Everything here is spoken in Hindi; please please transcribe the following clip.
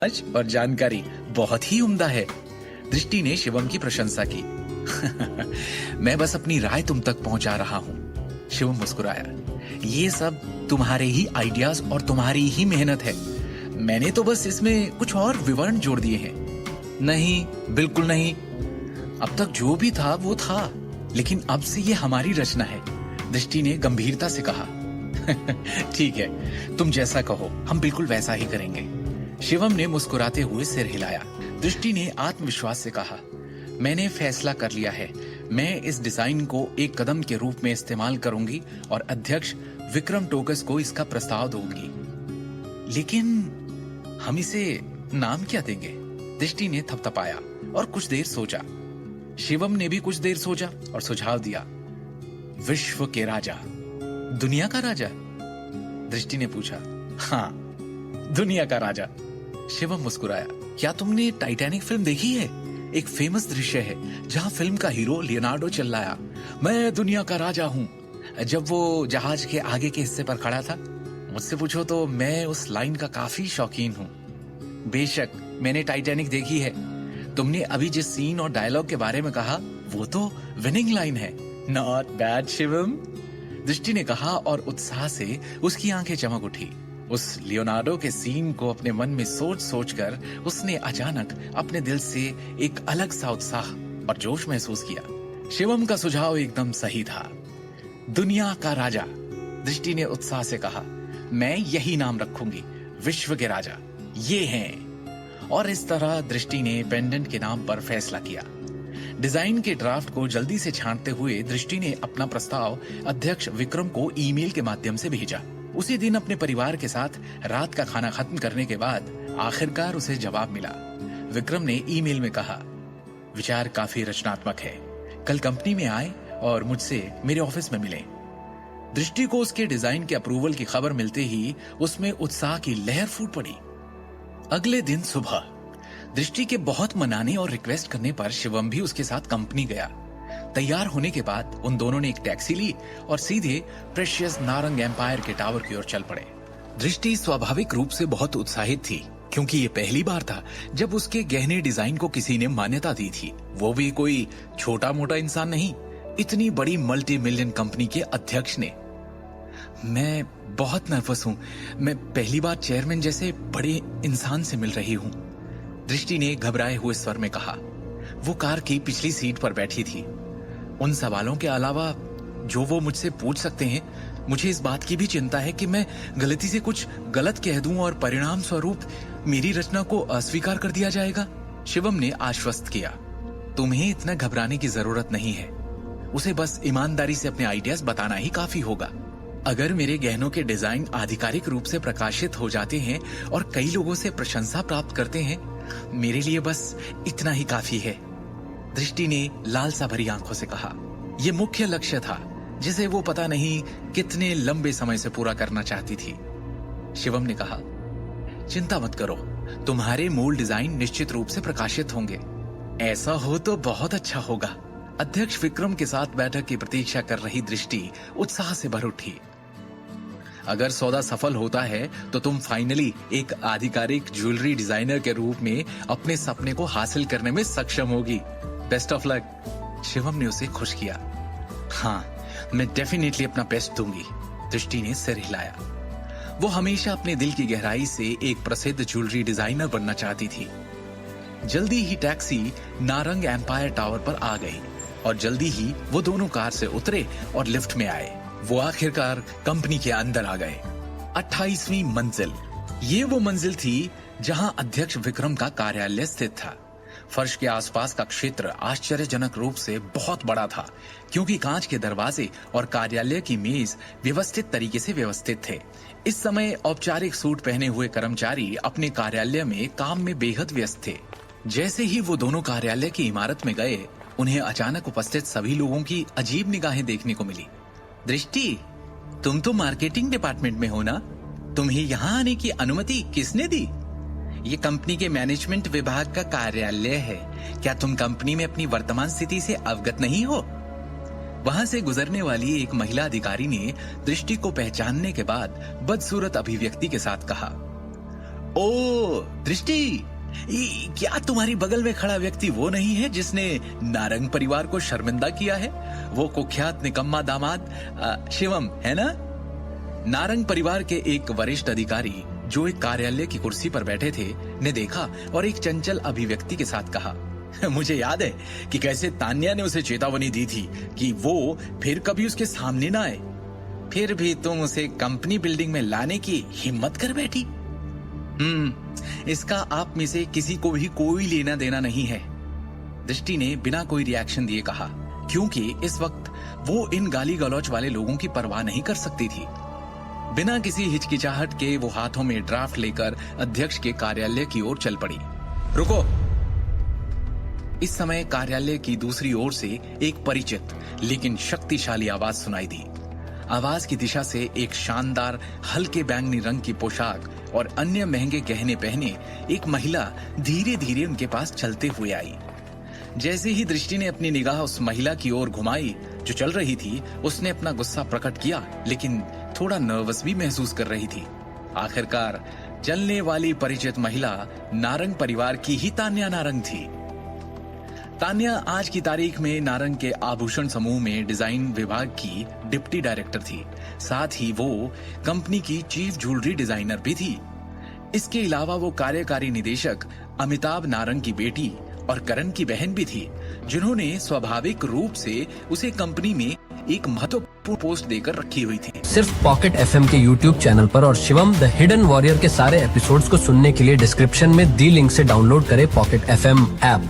और जानकारी बहुत ही उम्दा है। दृष्टि ने शिवम की प्रशंसा की। मैं बस अपनी राय तुम तक पहुंचा रहा हूँ। शिवम मुस्कुराया। ये सब तुम्हारे ही आइडियाज और तुम्हारी ही मेहनत है। मैंने तो बस इसमें कुछ और विवरण जोड़ दिए हैं। नहीं, बिल्कुल नहीं। अब तक जो भी था वो था, लेकिन अब से ये हमारी रचना है। दृष्टि ने गंभीरता से कहा। ठीक है, तुम जैसा कहो हम बिल्कुल वैसा ही करेंगे। शिवम ने मुस्कुराते हुए सिर हिलाया। दृष्टि ने आत्मविश्वास से कहा, मैंने फैसला कर लिया है। मैं इस डिजाइन को एक कदम के रूप में इस्तेमाल करूंगी और अध्यक्ष विक्रम टोकस को इसका प्रस्ताव दूंगी। लेकिन हम इसे नाम क्या देंगे? दृष्टि ने थपथपाया और कुछ देर सोचा। शिवम ने भी कुछ देर सोचा और सुझाव दिया, विश्व के राजा। दुनिया का राजा? दृष्टि ने पूछा। हाँ, दुनिया का राजा। शिवम मुस्कुराया। क्या तुमने टाइटैनिक फिल्म देखी है? एक फेमस दृश्य है जहां फिल्म का हीरो लियोनार्डो चिल्लाया, मैं दुनिया का राजा हूं, जब वो जहाज के आगे के हिस्से पर खड़ा था। मुझसे पूछो तो मैं उस लाइन का काफी शौकीन हूं। बेशक मैंने टाइटैनिक देखी है। तुमने अभी जिस सीन और डायलॉग के बारे में कहा वो तो विनिंग लाइन है। नॉट बैड शिवम, दृष्टि ने कहा और उत्साह से उसकी आंखें चमक उठी। उस लियोनार्डो के सीन को अपने मन में सोच सोचकर उसने अचानक अपने दिल से एक अलग सा उत्साह और जोश महसूस किया। शिवम का सुझाव एकदम सही था। दुनिया का राजा। दृष्टि ने उत्साह से कहा, मैं यही नाम रखूंगी, विश्व के राजा। ये हैं। और इस तरह दृष्टि ने पेंडेंट के नाम पर फैसला किया। डिजाइन के ड्राफ्ट को जल्दी से छांटते हुए दृष्टि ने अपना प्रस्ताव अध्यक्ष विक्रम को ईमेल के माध्यम से भेजा। उसी दिन अपने परिवार के साथ रात का खाना खत्म करने के बाद आखिरकार उसे जवाब मिला। विक्रम ने ईमेल में कहा, विचार काफी रचनात्मक है। कल कंपनी में आए और मुझसे मेरे ऑफिस में मिले। दृष्टि को उसके डिजाइन के अप्रूवल की खबर मिलते ही उसमें उत्साह की लहर फूट पड़ी। अगले दिन सुबह दृष्टि के बहुत मनाने और रिक्वेस्ट करने पर शिवम भी उसके साथ कंपनी गया। तैयार होने के बाद उन दोनों ने एक टैक्सी ली और सीधे प्रेशियस नारंग एम्पायर के टावर की ओर चल पड़े। दृष्टि स्वाभाविक रूप से बहुत उत्साहित थी, क्योंकि ये पहली बार था जब उसके गहने डिजाइन को किसी ने मान्यता दी थी। वो भी कोई छोटा मोटा इंसान नहीं, इतनी बड़ी मल्टी मिलियन कंपनी के अध्यक्ष ने। मैं बहुत नर्वस हूँ। मैं पहली बार चेयरमैन जैसे बड़े इंसान से मिल रही हूँ, दृष्टि ने घबराए हुए स्वर में कहा। वो कार की पिछली सीट पर बैठी थी। उन सवालों के अलावा जो वो मुझसे पूछ सकते हैं, मुझे इस बात की भी चिंता है कि मैं गलती से कुछ गलत कह दूं और परिणाम स्वरूप मेरी रचना को अस्वीकार कर दिया जाएगा। शिवम ने आश्वस्त किया, तुम्हें इतना घबराने की जरूरत नहीं है। उसे बस ईमानदारी से अपने आइडियाज बताना ही काफी होगा। अगर मेरे गहनों के डिजाइन आधिकारिक रूप से प्रकाशित हो जाते हैं और कई लोगों से प्रशंसा प्राप्त करते हैं, मेरे लिए बस इतना ही काफी है। दृष्टि ने लालसा भरी आंखों से कहा। यह मुख्य लक्ष्य था जिसे वो पता नहीं कितने लंबे समय से पूरा करना चाहती थी। शिवम ने कहा, चिंता मत करो, तुम्हारे मूल डिजाइन निश्चित रूप से प्रकाशित होंगे। ऐसा हो तो बहुत अच्छा होगा। अध्यक्ष विक्रम के साथ बैठक की प्रतीक्षा कर रही दृष्टि उत्साह से भर उठी। अगर सौदा सफल होता है तो तुम फाइनली एक आधिकारिक ज्वेलरी डिजाइनर के रूप में अपने सपने को हासिल करने में सक्षम होगी। Best of luck. शिवम ने उसे खुश किया। हाँ, मैं डेफिनेटली अपना बेस्ट दूंगी। दृष्टि ने सिर हिलाया। वो हमेशा अपने दिल की गहराई से एक प्रसिद्ध ज्वेलरी डिजाइनर बनना चाहती थी। जल्दी ही टैक्सी नारंग एम्पायर टावर पर आ गई और जल्दी ही वो दोनों कार से उतरे और लिफ्ट में आए। वो आखिरकार कंपनी के अंदर आ गए। 28वीं मंजिल। ये वो मंजिल थी जहां अध्यक्ष विक्रम का कार्यालय स्थित था। फर्श के आसपास का क्षेत्र आश्चर्यजनक रूप से बहुत बड़ा था, क्योंकि कांच के दरवाजे और कार्यालय की मेज व्यवस्थित तरीके से व्यवस्थित थे। इस समय औपचारिक सूट पहने हुए कर्मचारी अपने कार्यालय में काम में बेहद व्यस्त थे। जैसे ही वो दोनों कार्यालय की इमारत में गए, उन्हें अचानक उपस्थित सभी लोगों की अजीब निगाहें देखने को मिली। दृष्टि, तुम तो मार्केटिंग डिपार्टमेंट में हो ना? तुम्हें यहाँ आने की अनुमति किसने दी? ये कंपनी के मैनेजमेंट विभाग का कार्यालय है। क्या तुम कंपनी में अपनी वर्तमान स्थिति से अवगत नहीं हो? वहां से गुजरने वाली एक महिला अधिकारी ने दृष्टि को पहचानने के बाद बदसूरत अभिव्यक्ति के साथ कहा, ओ दृष्टि, क्या तुम्हारी बगल में खड़ा व्यक्ति वो नहीं है जिसने नारंग परिवार को शर्मिंदा किया है? वो कुख्यात निकम्मा दामाद शिवम है ना? नारंग परिवार के एक वरिष्ठ अधिकारी जो एक कार्यालय की कुर्सी पर बैठे थे ने देखा और एक चंचल अभिव्यक्ति के साथ कहा, मुझे याद है कि कैसे तान्या ने उसे चेतावनी दी थी कि वो फिर कभी उसके सामने ना आए, फिर भी तुम उसे कंपनी बिल्डिंग में लाने की हिम्मत कर बैठी। इसका आप में से किसी को भी कोई लेना देना नहीं है, दृष्टि ने बिना कोई रिएक्शन दिए कहा, क्योंकि इस वक्त वो इन गाली गलौच वाले लोगों की परवाह नहीं कर सकती थी। बिना किसी हिचकिचाहट के वो हाथों में ड्राफ्ट लेकर अध्यक्ष के कार्यालय की ओर चल पड़ी। रुको। इस समय कार्यालय की दूसरी ओर से एक परिचित लेकिन शक्तिशाली आवाज सुनाई दी। आवाज की दिशा से एक शानदार हल्के बैंगनी रंग की पोशाक और अन्य महंगे गहने पहने एक महिला धीरे धीरे उनके पास चलते हुए आई। जैसे ही दृष्टि ने अपनी निगाह उस महिला की ओर घुमाई जो चल रही थी, उसने अपना गुस्सा प्रकट किया, लेकिन थोड़ा नर्वस भी महसूस कर रही थी। आखिरकार चलने वाली परिचित महिला नारंग परिवार की ही तान्या नारंग थी। तान्या आज की तारीख में नारंग के आभूषण समूह में डिजाइन विभाग की डिप्टी डायरेक्टर थी। साथ ही वो कंपनी की चीफ ज्वेलरी डिजाइनर भी थी। इसके अलावा वो कार्यकारी निदेशक अमिताभ नारंग की बेटी और करण की बहन भी थी, जिन्होंने स्वाभाविक रूप से उसे कंपनी में एक महत्वपूर्ण पोस्ट देकर रखी हुई थी। सिर्फ पॉकेट एफएम के यूट्यूब चैनल पर और शिवम द हिडन वॉरियर के सारे एपिसोड्स को सुनने के लिए डिस्क्रिप्शन में दी लिंक से डाउनलोड करें पॉकेट एफएम ऐप।